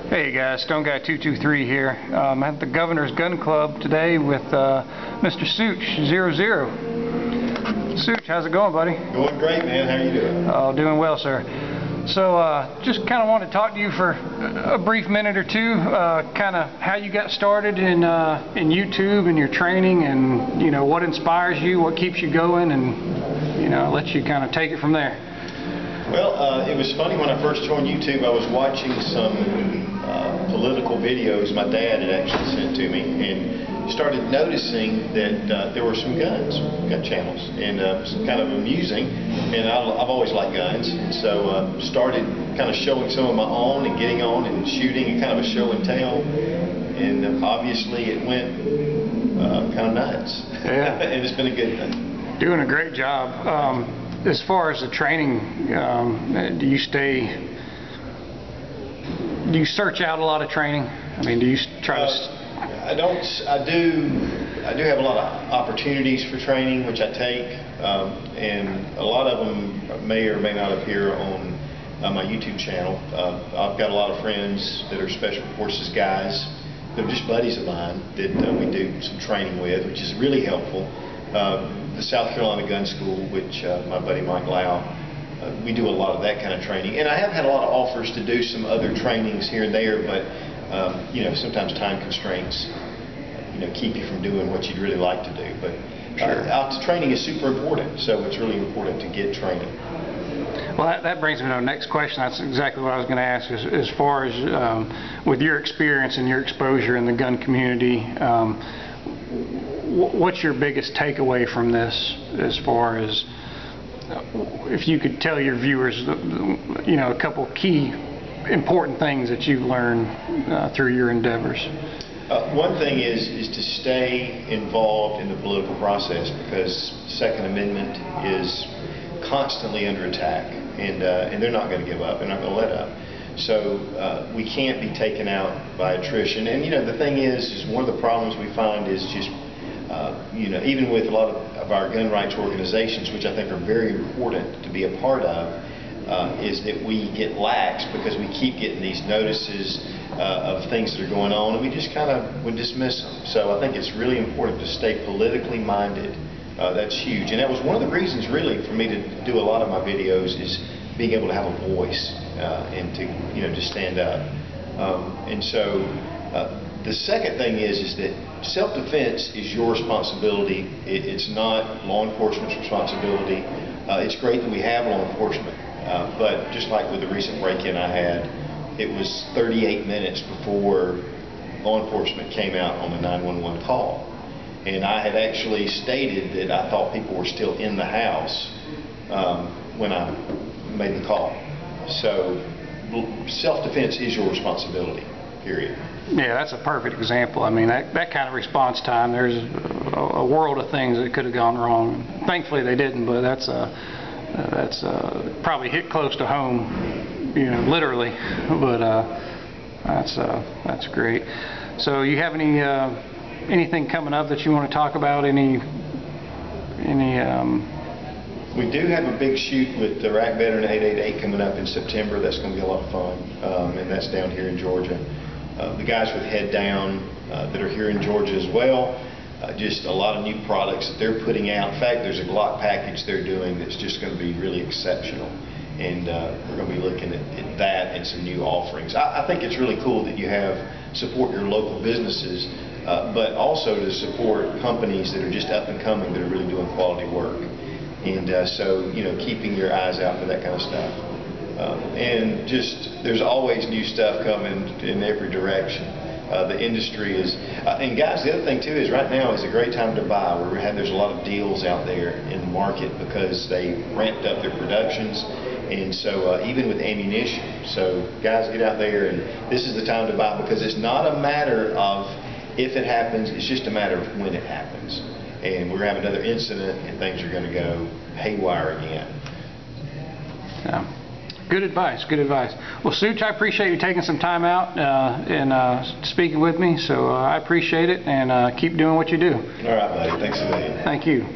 Hey guys, Stone Guy 223 here. I'm at the Governor's Gun Club today with Mr. Sootch 00. Sootch, how's it going, buddy? Going great, man. How are you doing? Oh, doing well, sir. So just kind of want to talk to you for a brief minute or two, kind of how you got started in YouTube and your training, and you know what inspires you, what keeps you going, and you know, let you kind of take it from there. Well, it was funny when I first joined YouTube. I was watching some political videos my dad had actually sent to me, and started noticing that there were some gun channels, and it was kind of amusing. And I've always liked guns, and so started kind of showing some of my own and getting on and shooting, and kind of a show and tell. And obviously it went kind of nuts. Yeah. And it's been a good thing. Doing a great job. As far as the training, do you search out a lot of training? I mean, do you try to? I do have a lot of opportunities for training, which I take, and a lot of them may or may not appear on my YouTube channel. I've got a lot of friends that are special forces guys. They're just buddies of mine that we do some training with, which is really helpful. The South Carolina Gun School, which my buddy Mike Lau, we do a lot of that kind of training. And I have had a lot of offers to do some other trainings here and there, but you know, sometimes time constraints keep you from doing what you'd really like to do. But training is super important, so it's really important to get training. Well, that brings me to the next question. That's exactly what I was going to ask. As far as with your experience and your exposure in the gun community, what's your biggest takeaway from this, as far as if you could tell your viewers, you know, a couple key important things that you've learned through your endeavors? One thing is to stay involved in the political process, because the Second Amendment is constantly under attack, and they're not going to give up. They're not going to let up. So we can't be taken out by attrition. And you know, the thing is one of the problems we find is just you know, even with a lot of our gun rights organizations, which I think are very important to be a part of, is that we get lax because we keep getting these notices of things that are going on, and we just kind of would dismiss them. So I think it's really important to stay politically minded. That's huge, and that was one of the reasons really for me to do a lot of my videos, is being able to have a voice and to stand up. And so the second thing is that self-defense is your responsibility. It's not law enforcement's responsibility. It's great that we have law enforcement, but just like with the recent break-in I had, it was 38 minutes before law enforcement came out on the 911 call. And I had actually stated that I thought people were still in the house when I made the call. So self-defense is your responsibility, period. Yeah, that's a perfect example. I mean, that kind of response time, there's a world of things that could have gone wrong. Thankfully they didn't, but that's probably hit close to home, you know, literally. But that's great. So you have anything coming up that you want to talk about? We do have a big shoot with the Iraq Veteran 888 coming up in September. That's going to be a lot of fun, and that's down here in Georgia. The guys with Head Down that are here in Georgia as well, just a lot of new products that they're putting out. In fact, there's a Glock package they're doing that's just going to be really exceptional, and we're going to be looking at that and some new offerings. I think it's really cool that you support your local businesses, but also to support companies that are just up and coming, that are really doing quality work. And so, you know, keeping your eyes out for that kind of stuff. And just, there's always new stuff coming in every direction. The industry is, and guys, the other thing too is right now is a great time to buy. There's a lot of deals out there in the market because they ramped up their productions. And so even with ammunition, so guys, get out there, and this is the time to buy, because it's not a matter of if it happens, it's just a matter of when it happens. And we're going to have another incident, and things are going to go haywire again. Yeah. Good advice, good advice. Well, Sootch, I appreciate you taking some time out and speaking with me, so I appreciate it, and keep doing what you do. All right, buddy. Thanks a million. Thank you.